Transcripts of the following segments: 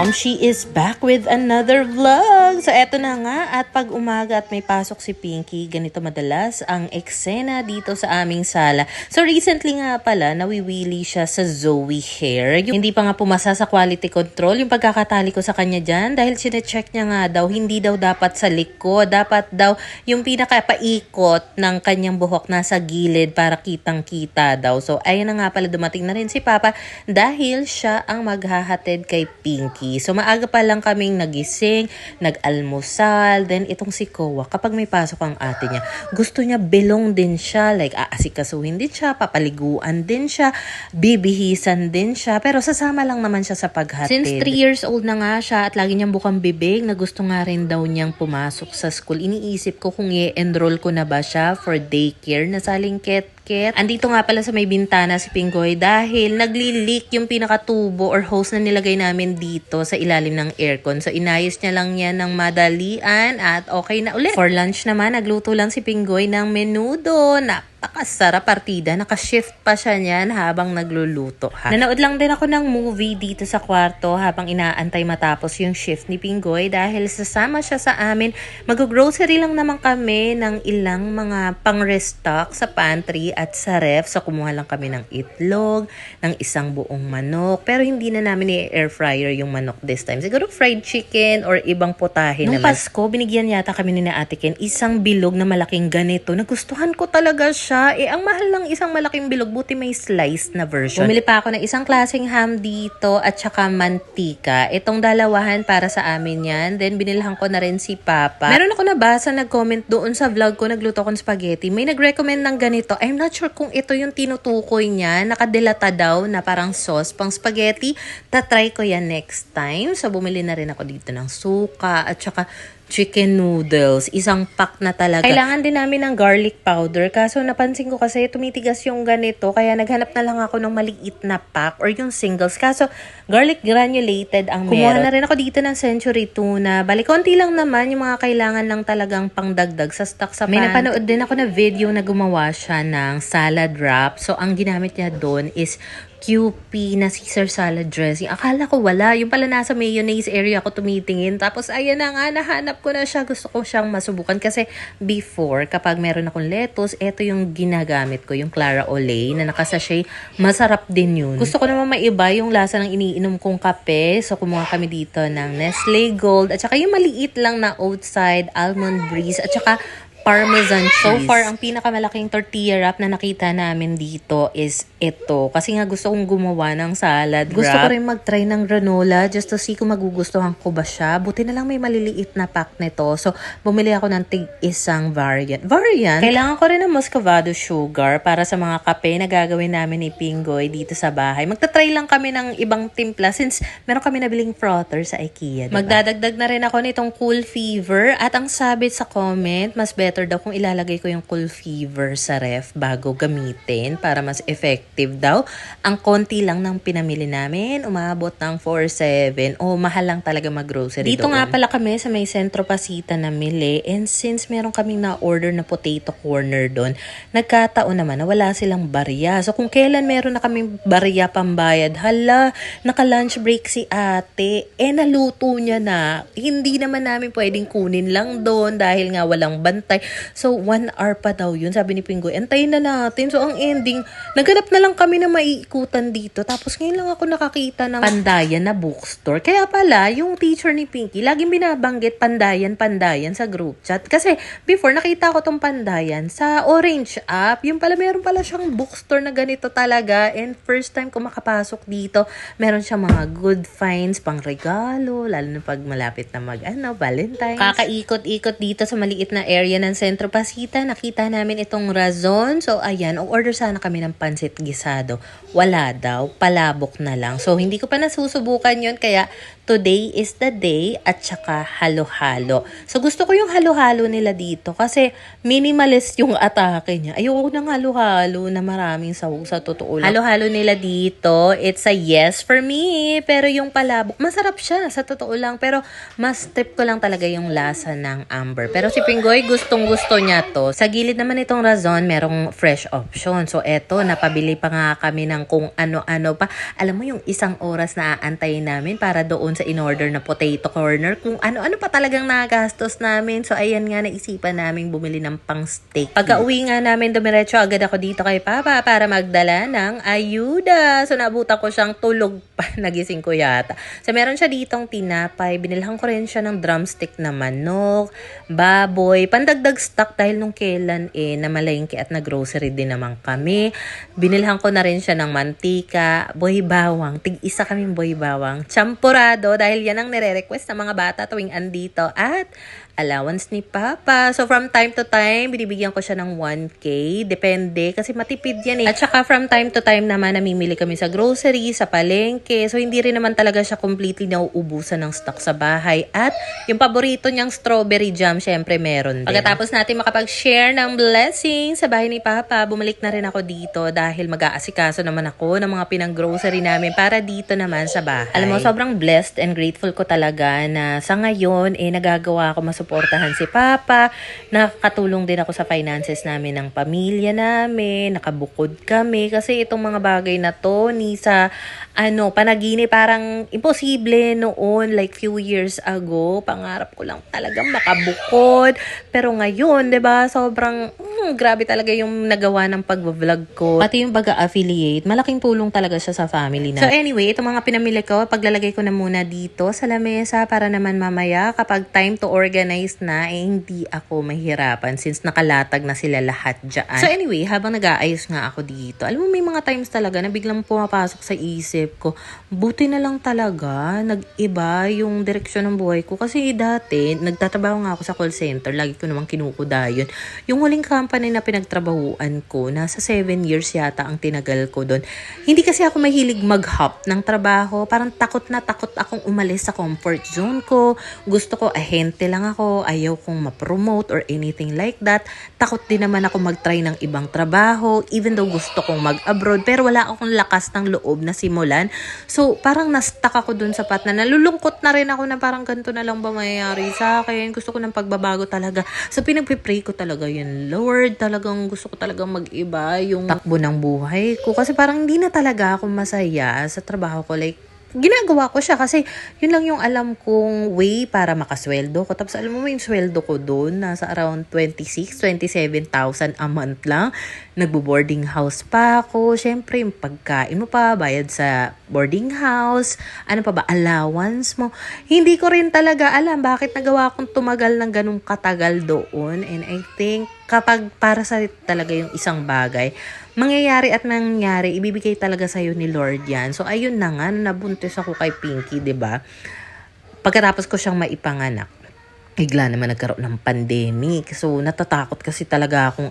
mom, she is back with another vlog. So eto na nga, at pag umaga at may pasok si Pinky, ganito madalas ang eksena dito sa aming sala. So recently nga pala, nawiwili siya sa Zoe hair. Hindi pa nga pumasa sa quality control yung pagkakatali ko sa kanya dyan dahil sinecheck niya nga daw, hindi daw dapat sa likod. Dapat daw yung pinakapaikot ng kanyang buhok nasa gilid para kitang-kita daw. So ayun na nga pala, dumating na rin si Papa dahil siya ang maghahatid kay Pinky. So maaga pa lang kaming nagising, nag-almusal, then itong si Kowa, kapag may pasok ang ate niya, gusto niya belong din siya, like aasikasuhin din siya, papaliguan din siya, bibihisan din siya, pero sasama lang naman siya sa paghatid. Since 3 years old na nga siya at lagi niyang bukang bibig na gusto nga rin daw niyang pumasok sa school, iniisip ko kung i-enroll ko na ba siya for daycare na salingket. Andito nga pala sa may bintana si Pingoy dahil nagli-leak yung pinakatubo or hose na nilagay namin dito sa ilalim ng aircon. So inayos niya lang yan ng madalian at okay na ulit. For lunch naman, nagluto lang si Pingoy ng menudo. Napakasarap partida. Nakashift pa siya niyan habang nagluluto. Nanood lang din ako ng movie dito sa kwarto habang inaantay matapos yung shift ni Pingoy dahil sasama siya sa amin. Mag-grocery lang naman kami ng ilang mga pang-restock sa pantry at sa ref. So kumuha lang kami ng itlog, ng isang buong manok. Pero hindi na namin i-air fryer yung manok this time. Siguro fried chicken or ibang putahe na lang. Nung Pasko, binigyan yata kami ni Ate Ken isang bilog na malaking ganito. Nagustuhan ko talaga siya. Ang mahal ng isang malaking bilog, buti may sliced na version. Bumili pa ako ng isang klaseng ham dito at saka mantika. Itong dalawahan para sa amin yan. Then binilhan ko na rin si Papa. Meron ako nabasa, nag-comment doon sa vlog ko, nagluto ko ng spaghetti. May nag-recommend ng ganito. I'm not sure kung ito yung tinutukoy niya. Nakadelata daw na parang sauce pang spaghetti. Tatry ko yan next time. So bumili na rin ako dito ng suka at saka chicken noodles. Isang pack na talaga. Kailangan din namin ng garlic powder. Kaso napansin ko kasi tumitigas yung ganito. Kaya naghanap na lang ako ng maliit na pack or yung singles. Kaso garlic granulated ang meron. Kumuha na rin ako dito ng century tuna. Bali, konti lang naman yung mga kailangan lang talagang pangdagdag sa stock sa pan. May napanood din ako na video na gumawa siya ng salad wrap. So ang ginamit niya doon is QP na Caesar salad dressing. Akala ko wala. Yung pala nasa mayonnaise area ako tumitingin. Tapos ayan na nga, nahanap ko na siya. Gusto ko siyang masubukan. Kasi before, kapag meron akong lettuce, eto yung ginagamit ko. Yung Clara Olay na nakasachet. Masarap din yun. Gusto ko naman maiba yung lasa ng iniinom kong kape. So kumuha kami dito ng Nestle Gold. At saka yung maliit lang na outside almond breeze. At saka Parmesan cheese. So far, ang pinakamalaking tortilla wrap na nakita namin dito is ito. Kasi nga gusto kong gumawa ng salad wrap. Gusto ko rin mag-try ng granola just to see kung magugustuhan ko ba siya. Buti na lang may maliliit na pack nito. So, bumili ako ng tig-isang variant. Kailangan ko rin ng muscovado sugar para sa mga kape na gagawin namin ni Pingoy dito sa bahay. Magta-try lang kami ng ibang timpla since meron kami nabiling frother sa IKEA. Diba? Magdadagdag na rin ako nitong Cool Fever. At ang sabi sa comment, mas better daw kung ilalagay ko yung Cool Fever sa ref bago gamitin para mas effective daw. Ang konti lang ng pinamili namin, umabot ng 4.7. Mahal lang talaga mag-grocery dito doon. Nga pala kami sa may Centro Pasita na mili, and since meron kaming na-order na potato corner doon, nagkataon naman na wala silang barya. So kung kailan meron na kaming barya pambayad, hala, naka-lunch break si ate, naluto niya na. Hindi naman namin pwedeng kunin lang doon dahil nga walang bantay. So, 1 hour pa daw yun. Sabi ni Pingoy, antayin na natin. So, ang ending, naghanap na lang kami na maiikutan dito. Tapos, ngayon lang ako nakakita ng Pandayan na bookstore. Kaya pala, yung teacher ni Pinky, laging binabanggit Pandayan sa group chat. Kasi, before, nakita ko tong Pandayan sa Orange app. Yung pala, meron pala siyang bookstore na ganito talaga. And first time ko makapasok dito, meron siyang mga good finds, pang regalo, lalo na pag malapit na Valentine's. Kakaikot-ikot dito sa maliit na area ng Centro Pasita, nakita namin itong razon. So, ayan, order sana kami ng pansit gisado. Wala daw, palabok na lang. So, hindi ko pa nasusubukan yun, kaya today is the day at saka halo-halo. So, gusto ko yung halo-halo nila dito kasi minimalist yung atake niya. Ayoko ng halo-halo na maraming sahog sa totoo lang. Halo-halo nila dito, it's a yes for me. Pero yung palabok, masarap siya sa totoo lang. Pero mas trip ko lang talaga yung lasa ng amber. Pero si Pingoy, gustong-gusto niya to. Sa gilid naman itong razon, merong fresh option. So, eto, napabili pa nga kami ng kung ano-ano pa. Alam mo, yung isang oras na aantayin namin para doon sa in-order na potato corner, kung ano-ano pa talagang nagastos namin. So, ayan nga, naisipan namin bumili ng pang-steak. Pagka-uwi nga namin, dumiretso agad ako dito kay Papa para magdala ng ayuda. So, naabutan ko siyang tulog pa. Nagising ko yata. So, meron siya ditong tinapay. Binilhan ko rin siya ng drumstick na manok, baboy, pandagdag stock dahil nung kailan namalengke at nag-grocery din naman kami. Binilhan ko na rin siya ng mantika, boy bawang, tig-isa kaming boy bawang, champurado dahil yan ang nire-request ng mga bata tuwing andito at allowance ni Papa. So from time to time, binibigyan ko siya ng 1K. Depende kasi matipid yan At saka from time to time naman, namimili kami sa grocery, sa palengke. So hindi rin naman talaga siya completely nauubusan ng stock sa bahay. At yung paborito niyang strawberry jam, syempre meron din. Pagkatapos natin makapag-share ng blessing sa bahay ni Papa, bumalik na rin ako dito dahil mag-aasikaso naman ako ng mga pinang-grocery namin para dito naman sa bahay. Alam mo, sobrang blessed and grateful ko talaga na sa ngayon, nagagawa ko masuportahan si Papa. Nakakatulong din ako sa finances namin ng pamilya namin. Nakabukod kami. Kasi itong mga bagay na to, sa panaginip, parang imposible noon, like few years ago. Pangarap ko lang talagang makabukod. Pero ngayon, 'di ba, sobrang grabe talaga yung nagawa ng pag-vlog ko. Pati yung pag-affiliate, malaking tulong talaga siya sa family na. So anyway, itong mga pinamili ko, paglalagay ko na muna dito sa lamesa para naman mamaya kapag time to organize na, hindi ako mahirapan since nakalatag na sila lahat dyan. So anyway, habang nag-aayos nga ako dito, alam mo may mga times talaga na biglang pumapasok sa isip ko, buti na lang talaga, nag-iba yung direksyon ng buhay ko. Kasi dati, nagtatrabaho nga ako sa call center, lagi ko namang kinukudayon. Yung huling company na pinagtrabahuan ko, nasa 7 years yata ang tinagal ko doon. Hindi kasi ako mahilig mag-hop ng trabaho. Parang takot na takot akong umalis sa comfort zone ko. Gusto ko, ahente lang ako. Ayaw kong ma-promote or anything like that. Takot din naman ako mag-try ng ibang trabaho. Even though gusto kong mag-abroad. Pero wala akong lakas ng loob na simulan. So, parang na-stuck ako doon sa part na nalulungkot na rin ako na parang ganito na lang ba mayayari sa akin. Gusto ko ng pagbabago talaga. So, pinagpipray ko talaga yun, Lord. Talagang gusto ko talagang mag-iba yung takbo ng buhay ko. Kasi parang hindi na talaga ako masaya sa trabaho ko. Like, ginagawa ko siya kasi yun lang yung alam kong way para makasweldo ko. Tapos alam mo yung sweldo ko doon, nasa around 27,000 a month lang. Nagbo-boarding house pa ako. Syempre, yung pagkain mo pa, bayad sa boarding house, ano pa ba, allowance mo. Hindi ko rin talaga alam bakit nagawa akong tumagal ng ganung katagal doon. And I think kapag para sa talaga yung isang bagay, mangyayari at nangyari, ibibigay talaga sa'yo ni Lord yan. So, ayun na nga, nabuntis ako kay Pinky, 'di ba? Pagkatapos ko siyang maipanganak, bigla naman nagkaroon ng pandemic. So, natatakot kasi talaga akong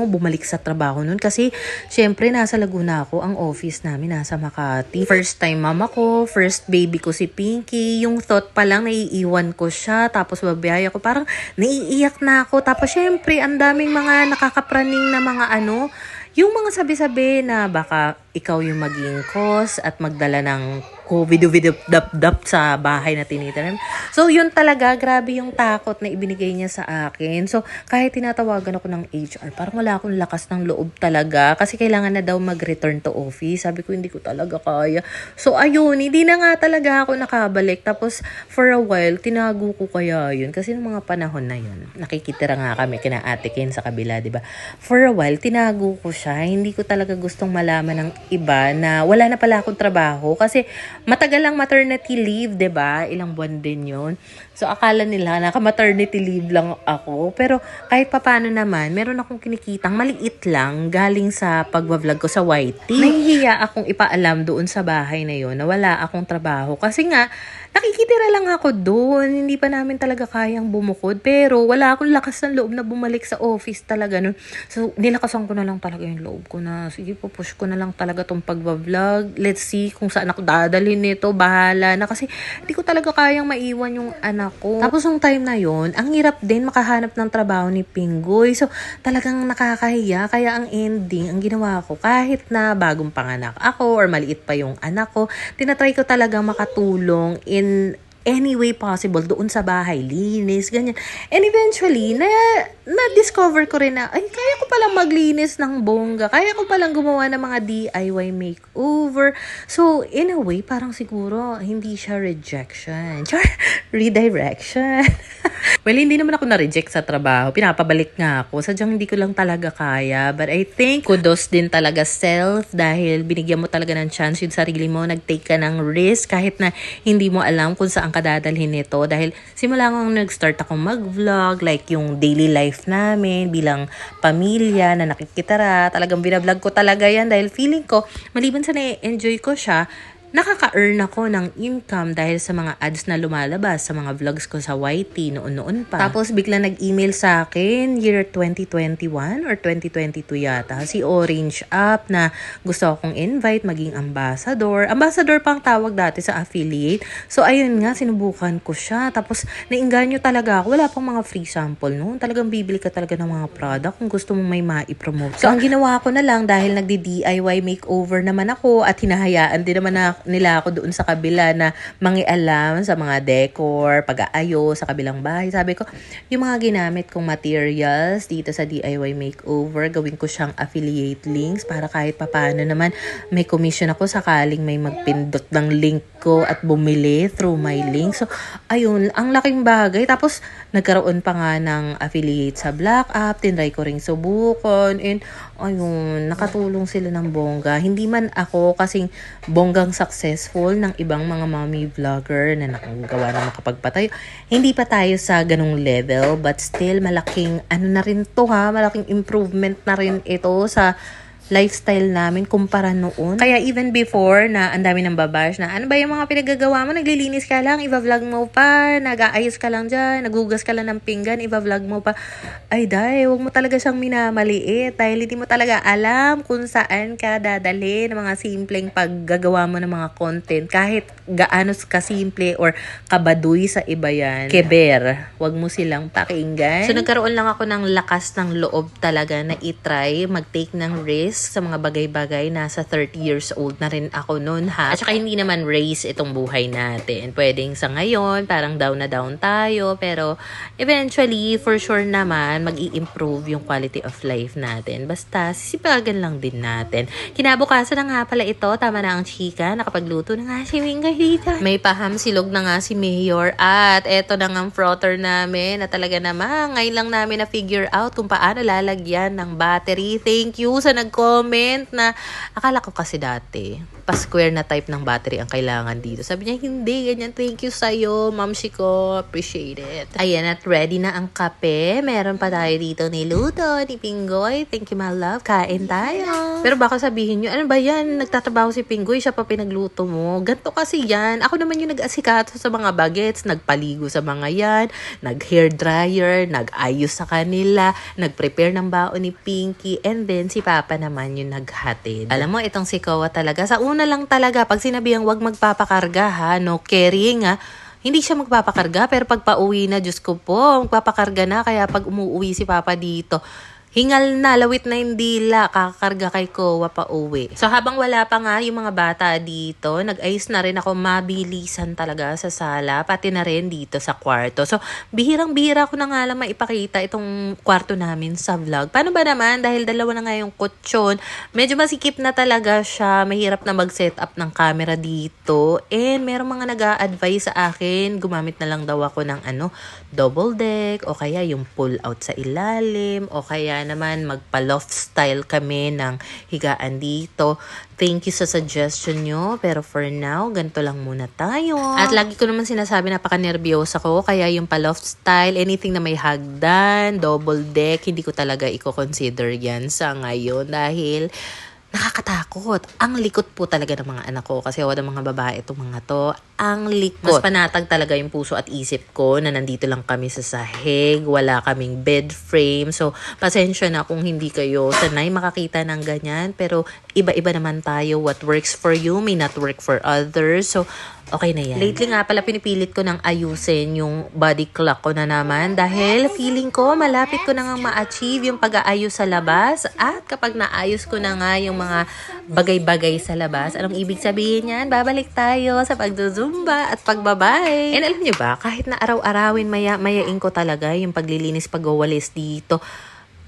bumalik sa trabaho nun. Kasi, syempre, nasa Laguna ako. Ang office namin nasa Makati. First time mama ko, first baby ko si Pinky. Yung thought pa lang, naiiwan ko siya. Tapos, babiyaya ko. Parang, naiiyak na ako. Tapos, syempre, ang daming mga nakakapraning na mga yung mga sabi-sabi na baka ikaw yung maging cause at magdala ng COVID-dap sa bahay na tinitirahan. So, yun talaga, grabe yung takot na ibinigay niya sa akin. So, kahit tinatawagan ako ng HR, parang wala akong lakas ng loob talaga kasi kailangan na daw mag-return to office. Sabi ko, hindi ko talaga kaya. So, ayun, hindi na nga talaga ako nakabalik. Tapos, for a while, tinago ko kaya yun. Kasi ng mga panahon na yun, nakikitira nga kami kina Ate Ken sa kabila, diba? For a while, tinago ko siya. Hindi ko talaga gustong malaman ng iba na wala na pala akong trabaho kasi matagal lang maternity leave, 'di ba? Ilang buwan din 'yon. So akala nila naka-maternity leave lang ako, pero kahit papaano naman, meron akong kinikitang maliit lang galing sa pagwa-vlog ko sa YT. Nahihiya akong ipaalam doon sa bahay na 'yon na wala akong trabaho kasi nga nakikitira lang ako doon. Hindi pa namin talaga kayang bumukod, pero wala akong lakas ng loob na bumalik sa office talaga nun. So nilakasan ko na lang talaga yung loob ko na sige, pupush ko na lang talaga tong pagwa-vlog. Let's see kung saan ako dadalhin nito, bahala na kasi hindi ko talaga kayang maiwan yung anak ko. Tapos yung time na yon, ang hirap din makahanap ng trabaho ni Pinggoy. So talagang nakakahiya, kaya ang ending, ang ginawa ko, kahit na bagong panganak ako or maliit pa yung anak ko, tinatry ko talaga makatulong in any way possible doon sa bahay, linis, ganyan. And eventually, na-discover ko rin na, ay, kaya ko palang maglinis ng bongga, kaya ko palang gumawa ng mga DIY makeover. So, in a way, parang siguro, hindi siya rejection. Char, redirection. Well, hindi naman ako na-reject sa trabaho. Pinapabalik nga ako. Sadyang hindi ko lang talaga kaya. But I think kudos din talaga self dahil binigyan mo talaga ng chance yung sarili mo. Nag-take ka ng risk kahit na hindi mo alam kung saan ka dadalhin nito. Dahil simula ngang nag-start akong mag-vlog, like yung daily life namin bilang pamilya na nakikitara. Talagang binablog ko talaga yan dahil feeling ko, maliban sa na-enjoy ko siya, nakaka-earn ako ng income dahil sa mga ads na lumalabas sa mga vlogs ko sa YT noon-noon pa. Tapos bigla nag-email sa akin year 2021 or 2022 yata si Orange App na gusto akong invite maging ambassador. Ambassador pang tawag dati sa affiliate. So ayun nga, sinubukan ko siya. Tapos nainganyo talaga ako. Wala pang mga free sample noon. Talagang bibili ka talaga ng mga product kung gusto mong may ma-promote. So ang ginawa ko na lang dahil nagdi-DIY makeover naman ako at hinahayaan din naman nila ako doon sa kabila na mangialam sa mga decor, pag-aayos sa kabilang bahay. Sabi ko, yung mga ginamit kong materials dito sa DIY makeover, gawin ko siyang affiliate links para kahit papaano naman may commission ako sakaling may magpindot ng link ko at bumili through my link. So, ayun, ang laking bagay. Tapos, nagkaroon pa nga ng affiliate sa Black App, tinry ko ring subukan, and ayun, nakatulong sila ng bongga. Hindi man ako kasing bonggang successful ng ibang mga mommy vlogger na nakagawa na makapagpatayo. Hindi pa tayo sa ganung level, but still malaking ano na rin to ha, malaking improvement na rin ito sa lifestyle namin kumpara noon. Kaya even before na ang dami ng babash na ano ba yung mga pinagagawa mo, naglilinis ka lang, iba-vlog mo pa, nag-aayos ka lang dyan, nagugas ka lang ng pinggan, iba-vlog mo pa. Ay day, huwag mo talaga siyang minamaliit dahil hindi mo talaga alam kung saan ka dadalhin ng mga simpleng paggagawa mo ng mga content. Kahit gaano kasimple or kabaduy sa iba yan. Keber, huwag mo silang pakinggan. So nagkaroon lang ako ng lakas ng loob talaga na itry, mag-take ng risk sa mga bagay-bagay. Nasa 30 years old na rin ako noon ha. At saka hindi naman race itong buhay natin. Pwedeng sa ngayon, parang down na down tayo. Pero eventually, for sure naman, mag-i-improve yung quality of life natin. Basta, sisipagan lang din natin. Kinabukasan na nga pala ito. Tama na ang chika. Nakapagluto na nga si Mingay dito. May pahamsilog na nga si Mayor. At eto na nga ang frother namin na talaga naman. Ngayon lang namin na-figure out kung paano lalagyan ng battery. Thank you sa nag-comment na akala ko kasi dati pa-square na type ng battery ang kailangan dito. Sabi niya, hindi, ganyan. Thank you sa'yo, mamsi ko. Appreciate it. Ayan, at ready na ang kape. Meron pa tayo dito ni Luto, ni Pinggoy. Thank you, my love. Kain tayo. Pero baka sabihin nyo, ano ba yan? Nagtatrabaho si Pinggoy, siya pa pinagluto mo. Ganto kasi yan. Ako naman yung nag-asikato sa mga bagets, nagpaligo sa mga yan, nag-hair dryer, nag-ayos sa kanila, nag-prepare ng baon ni Pinky, and then si Papa naman yung naghatid. Alam mo, itong si Kowa talaga, sa una lang talaga, pag sinabihang wag magpapakarga ha, no carrying ha, hindi siya magpapakarga, pero pag pauwi na, Diyos ko po, magpapakarga na, kaya pag umuwi si Papa dito, hingal na, lawit na yung dila, kakakarga kay Kowa pa uwi. So habang wala pa nga yung mga bata dito, nag-ayos na rin ako, mabilisan talaga sa sala, pati na rin dito sa kwarto. So bihirang-bihira ko na nga lang maipakita itong kwarto namin sa vlog. Paano ba naman? Dahil dalawa na nga yung kutsyon, medyo masikip na talaga siya, mahirap na mag-set up ng camera dito. And merong mga nag-a-advise sa akin, gumamit na lang daw ako ng double deck, o kaya yung pull out sa ilalim, o kaya naman magpa-loft style kami ng higaan dito. Thank you sa suggestion nyo. Pero for now, ganito lang muna tayo. At lagi ko naman sinasabi, napaka-nervyosa ko. Kaya yung pa-loft style, anything na may hagdan, double deck, hindi ko talaga i-consider yan sa ngayon. Dahil nakakatakot. Ang likot po talaga ng mga anak ko kasi wala mga babae itong mga to. Ang likot. Mas panatag talaga yung puso at isip ko na nandito lang kami sa sahig. Wala kaming bed frame. So, pasensya na kung hindi kayo sanay makakita ng ganyan. Pero, iba-iba naman tayo. What works for you may not work for others. So, Okay na yan. Lately nga pala pinipilit ko nang ayusin yung body clock ko na naman dahil feeling ko malapit ko na nga ma-achieve yung pag-aayos sa labas at kapag naayos ko na nga yung mga bagay-bagay sa labas, anong ibig sabihin yan? Babalik tayo sa pagzuzumba at pagbabay. And alam niyo ba, kahit na araw-arawin mayain ko talaga yung paglilinis pagwawalis dito.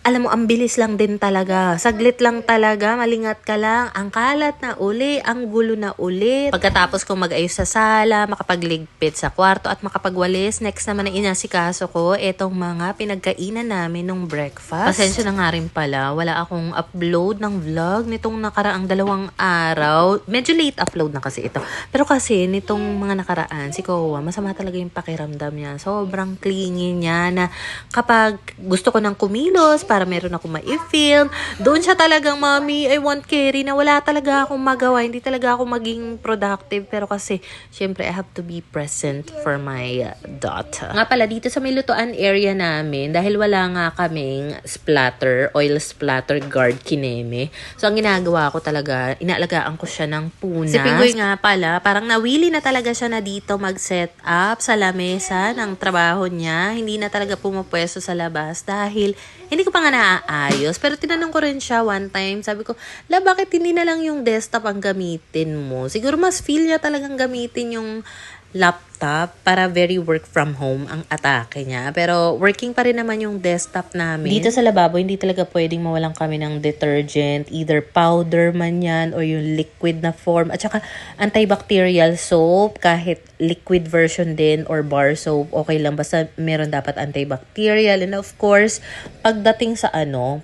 Alam mo, ang bilis lang din talaga. Saglit lang talaga, malingat ka lang. Ang kalat na uli, ang gulo na ulit. Pagkatapos kong mag-ayos sa sala, makapagligpit sa kwarto at makapagwalis, next naman na inasikaso ko itong mga pinagkainan namin nung breakfast. Pasensya na nga rin pala, wala akong upload ng vlog nitong nakaraang 2 araw. Medyo late upload na kasi ito. Pero kasi nitong mga nakaraan, si Kowa, masama talaga yung pakiramdam niya. Sobrang clingy niya na kapag gusto ko ng kumilos, para meron ako ma-film. Doon siya talagang, Mommy, I want carry, na wala talaga akong magawa. Hindi talaga ako maging productive. Pero kasi, syempre, I have to be present for my daughter. Nga pala, dito sa may lutuan area namin, dahil wala nga kaming oil splatter guard kineme. So, ang ginagawa ko talaga, inaalagaan ko siya ng punas. Si Pingoy nga pala, parang nawili na talaga siya na dito mag-set up sa lamesa ng trabaho niya. Hindi na talaga pumapwesto sa labas dahil hindi ko pa nga naaayos. Pero tinanong ko rin siya one time. Sabi ko, bakit hindi na lang yung desktop ang gamitin mo? Siguro mas feel niya talagang gamitin yung laptop para very work from home ang atake niya. Pero working pa rin naman yung desktop namin. Dito sa lababo, hindi talaga pwedeng mawalan kami ng detergent. Either powder man yan or yung liquid na form. At saka antibacterial soap, kahit liquid version din or bar soap, okay lang. Basta meron dapat antibacterial. And of course, pagdating sa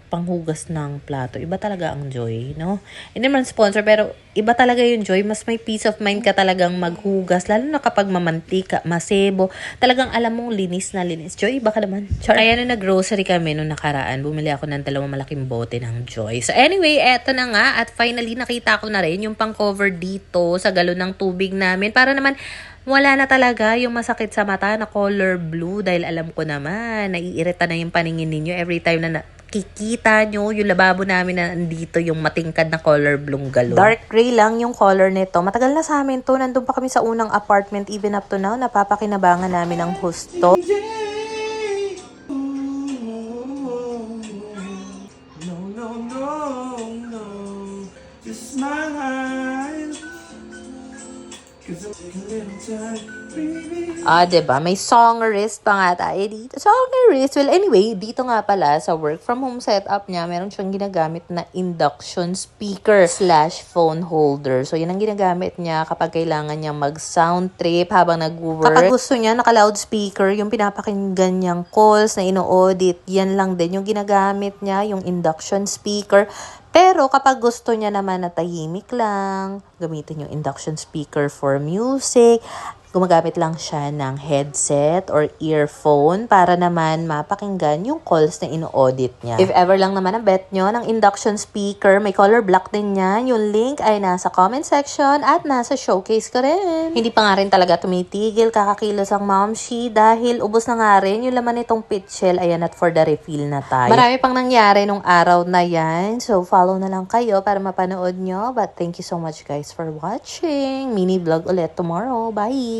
panghugas ng plato, iba talaga ang joy, no? Hindi naman sponsor, pero iba talaga yung joy. Mas may peace of mind ka talagang maghugas. Lalo na kapag mamantika, masebo, talagang alam mong linis na linis. Joy, baka naman. Char. Kaya nung nag-grocery kami nung nakaraan, bumili ako ng 2 malaking bote ng Joy. So anyway, eto na nga at finally nakita ko na rin yung pang-cover dito sa galon ng tubig namin para naman wala na talaga yung masakit sa mata na color blue dahil alam ko naman, naiirita na yung paningin ninyo every time na kikita nyo yung lababo namin na nandito yung matingkad na color blue galon. Dark gray lang yung color nito. Matagal na sa amin to. Nandun pa kami sa unang apartment. Even up to now, napapakinabangan namin ng husto. No. This is my life. 'Cause I'm taking a little time, baby. Diba? May songerist pa nga tayo dito. Songerist. Well, anyway, dito nga pala sa work from home setup niya, meron siyang ginagamit na induction speaker / phone holder. So, yun ang ginagamit niya kapag kailangan niya mag-sound trip habang nag-work. Kapag gusto niya, naka-loudspeaker, yung pinapakinggan niyang calls na ino-audit, yan lang din yung ginagamit niya, yung induction speaker. Pero kapag gusto niya naman na tahimik lang, gamitin yung induction speaker for music, gumagamit lang siya ng headset or earphone para naman mapakinggan yung calls na ino-audit niya. If ever lang naman ang bet nyo ng induction speaker, may color black din yan. Yung link ay nasa comment section at nasa showcase ko rin. Hindi pa nga rin talaga tumitigil kakakilos ang momshi dahil ubos na nga rin yung laman nitong pitchel. Ayan, at for the refill na tayo. Marami pang nangyari nung araw na yan. So, follow na lang kayo para mapanood nyo. But thank you so much guys for watching. Mini vlog ulit tomorrow. Bye!